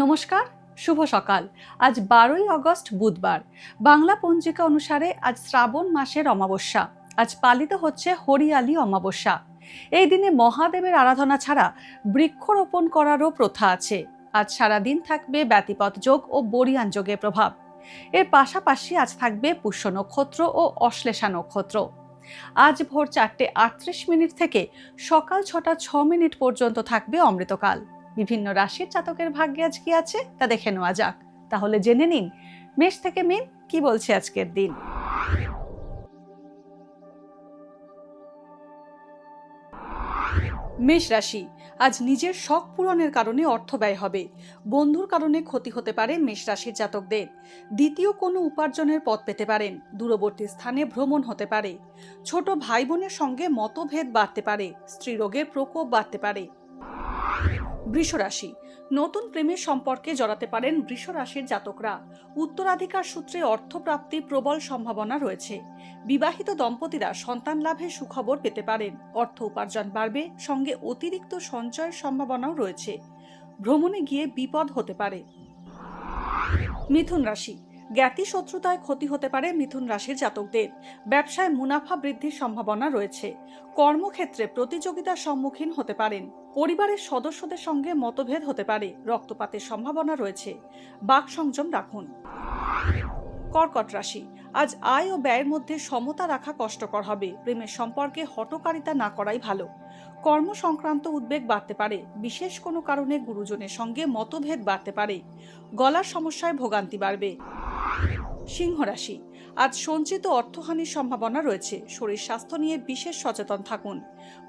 নমস্কার, শুভ সকাল। আজ 12ই আগস্ট বুধবার। বাংলা পঞ্জিকা অনুসারে আজ শ্রাবণ মাসের অমাবস্যা। আজ পালিত হচ্ছে হরিয়ালি অমাবস্যা। এই দিনে মহাদেবের আরাধনা ছাড়া বৃক্ষরোপণ করারও প্রথা আছে। আজ সারাদিন থাকবে ব্যতিপত যোগ ও বরিয়ান যোগের প্রভাব। এর পাশাপাশি আজ থাকবে পুষ্য নক্ষত্র ও অশ্লেষা নক্ষত্র। আজ ভোর 4:38 থেকে সকাল 6:06 পর্যন্ত থাকবে অমৃতকাল। বিভিন্ন রাশির জাতকের ভাগ্যে আজ কি আছে তা দেখে নেওয়া যাক। তাহলে জেনে নিন মেষ থেকে মীন কি বলছে আজকের দিন। মেষ রাশি, আজ নিজের শখ পূরণের কারণে অর্থ ব্যয় হবে। বন্ধুর কারণে ক্ষতি হতে পারে মেষ রাশির জাতকদের। দ্বিতীয় কোনো উপার্জনের পথ পেতে পারেন। দূরবর্তী স্থানে ভ্রমণ হতে পারে। ছোট ভাই বোনের সঙ্গে মতভেদ বাড়তে পারে। স্ত্রী রোগের প্রকোপ বাড়তে পারে। বৃষ রাশি, নতুন প্রেমের সম্পর্কে জড়াতে পারেন বৃষ রাশির জাতকরা। উত্তরাধিকার সূত্রে অর্থপ্রাপ্তির প্রবল সম্ভাবনা রয়েছে। বিবাহিত দম্পতিরা সন্তান লাভের সুখবর পেতে পারেন। অর্থ উপার্জন বাড়বে, সঙ্গে অতিরিক্ত সঞ্চয়ের সম্ভাবনাও রয়েছে। ভ্রমণে গিয়ে বিপদ হতে পারে। মিথুন রাশি, জ্ঞাতি শত্রুতায় ক্ষতি হতে পারে মিথুন রাশির জাতকদের। ব্যবসায় মুনাফা বৃদ্ধির সম্ভাবনা রয়েছে। কর্মক্ষেত্রে প্রতিযোগিতার সম্মুখীন হতে পারেন। পরিবারের সদস্যদের সঙ্গে মতভেদ হতে পারে। রক্তপাতের সম্ভাবনা রয়েছে। বাক সংযম রাখুন। কর্কট রাশি, আজ আয় ও ব্যয়ের মধ্যে সমতা রাখা কষ্টকর হবে। প্রেমের সম্পর্কে হঠকারিতা না করাই ভালো। কর্ম সংক্রান্ত উদ্বেগ বাড়তে পারে। বিশেষ কোনো কারণে গুরুজনের সঙ্গে মতভেদ বাড়তে পারে। গলার সমস্যায় ভোগান্তি বাড়বে। সিংহ রাশি, আজ সঞ্চিত অর্থহানির সম্ভাবনা রয়েছে। শরীর স্বাস্থ্য নিয়ে বিশেষ সচেতন থাকুন।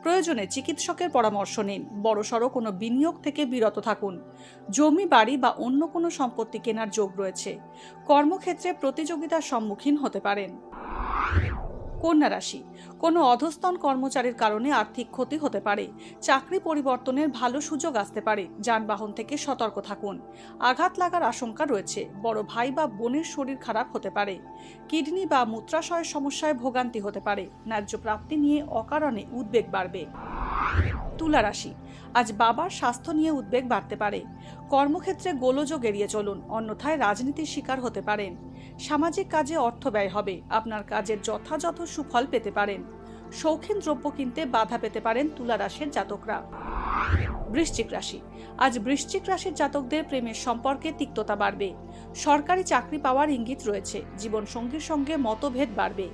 প্রয়োজনে চিকিৎসকের পরামর্শ নিন। বড়সড় কোনো বিনিয়োগ থেকে বিরত থাকুন। জমি বাড়ি বা অন্য কোনো সম্পত্তি কেনার যোগ রয়েছে। কর্মক্ষেত্রে প্রতিযোগিতার সম্মুখীন হতে পারেন। কন্যা রাশি, কোনো অধস্তন কর্মচারীর কারণে আর্থিক ক্ষতি হতে পারে। চাকরি পরিবর্তনের ভালো সুযোগ আসতে পারে। যানবাহন থেকে সতর্ক থাকুন। আঘাত লাগার আশঙ্কা রয়েছে। বড় ভাই বা বোনের শরীর খারাপ হতে পারে। কিডনি বা মূত্রাশয়ের সমস্যায় ভোগান্তি হতে পারে। ন্যায্য প্রাপ্তি নিয়ে অকারণে উদ্বেগ বাড়বে। তুলা রাশি, আজ বাবার স্বাস্থ্য নিয়ে উদ্বেগ বাড়তে পারে। কর্মক্ষেত্রে গোলযোগ এড়িয়ে চলুন, অন্যথায় রাজনীতির শিকার হতে পারেন। সামাজিক কাজে অর্থ ব্যয় হবে। আপনার কাজের যথাযথ সুফল পেতে পারেন। শৌখিন দ্রব্য কিনতে বাধা পেতে পারেন তুলা রাশির জাতকরা। বৃশ্চিক রাশি, আজ বৃশ্চিক রাশির জাতকদের প্রেমের সম্পর্কে তিক্ততা বাড়বে। সরকারি চাকরি পাওয়ার ইঙ্গিত রয়েছে। জীবন সঙ্গীর সঙ্গে মতভেদ বাড়বে।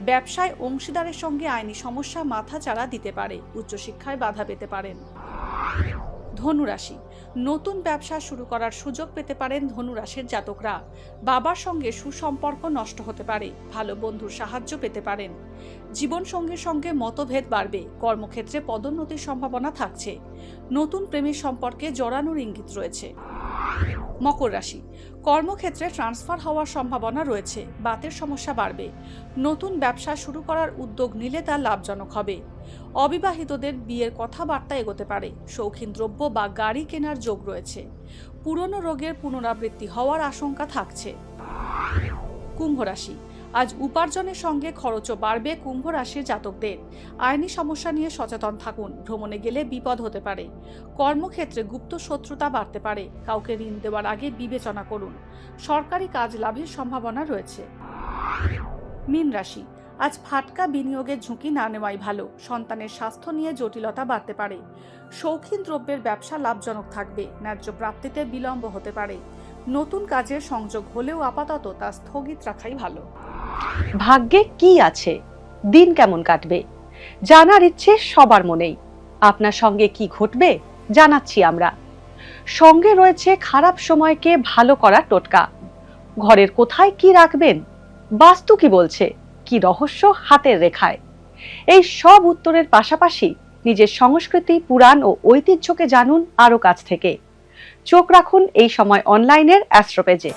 ব্যবসায় অংশীদারের সঙ্গে আইনি সমস্যা মাথাচাড়া দিতে পারে। উচ্চশিক্ষায় বাধা পেতে পারেন। ধনু রাশি, নতুন ব্যবসা শুরু করার সুযোগ পেতে পারেন ধনু রাশির জাতকরা। বাবার সঙ্গে সুসম্পর্ক নষ্ট হতে পারে। ভালো বন্ধুর সাহায্য পেতে পারেন। জীবন সঙ্গীর সঙ্গে মতভেদ বাড়বে। কর্মক্ষেত্রে পদোন্নতির সম্ভাবনা থাকছে। নতুন প্রেমের সম্পর্কে জড়ানোর ইঙ্গিত রয়েছে। মকর রাশি, কর্মক্ষেত্রে ট্রান্সফার হওয়ার সম্ভাবনা রয়েছে। বাতের সমস্যা বাড়বে। নতুন ব্যবসা শুরু করার উদ্যোগ নিলে তা লাভজনক হবে। অবিবাহিতদের বিয়ের কথাবার্তা এগোতে পারে। শৌখিন দ্রব্য বা গাড়ি কেনার যোগ রয়েছে। পুরনো রোগের পুনরাবৃত্তি হওয়ার আশঙ্কা থাকছে। কুম্ভ রাশি, আজ উপার্জনের সঙ্গে খরচও বাড়বে কুম্ভ রাশির জাতকদের। আইনি সমস্যা নিয়ে সচেতন থাকুন। ভ্রমণে গেলে বিপদ হতে পারে। কর্মক্ষেত্রে গুপ্ত শত্রুতা বাড়তে পারে। কাউকে ঋণ দেওয়ার আগে বিবেচনা করুন। সরকারি কাজ লাভের সম্ভাবনা রয়েছে। মীন রাশি, আজ ফাটকা বিনিয়োগের ঝুঁকি না নেওয়াই ভালো। সন্তানের স্বাস্থ্য নিয়ে জটিলতা বাড়তে পারে। শৌখিন দ্রব্যের ব্যবসা লাভজনক থাকবে। ন্যায্য প্রাপ্তিতে বিলম্ব হতে পারে। নতুন কাজের সংযোগ হলেও আপাতত তা স্থগিত রাখাই ভালো। ভাগ্যে কি আছে, দিন কেমন কাটবে, জানার ইচ্ছে সবার মনেই। আপনার সঙ্গে কি ঘটবে জানাচ্ছি আমরা। সঙ্গে রয়েছে খারাপ সময়কে ভালো করার টোটকা। ঘরের কোথায় কি রাখবেন, বাস্তু কি বলছে, কি রহস্য হাতের রেখায়। এই সব উত্তরের পাশাপাশি নিজের সংস্কৃতি, পুরাণ ও ঐতিহ্যকে জানুন আরো কাছ থেকে। চোখ রাখুন এই সময় অনলাইনের অ্যাস্ট্রো পেজে।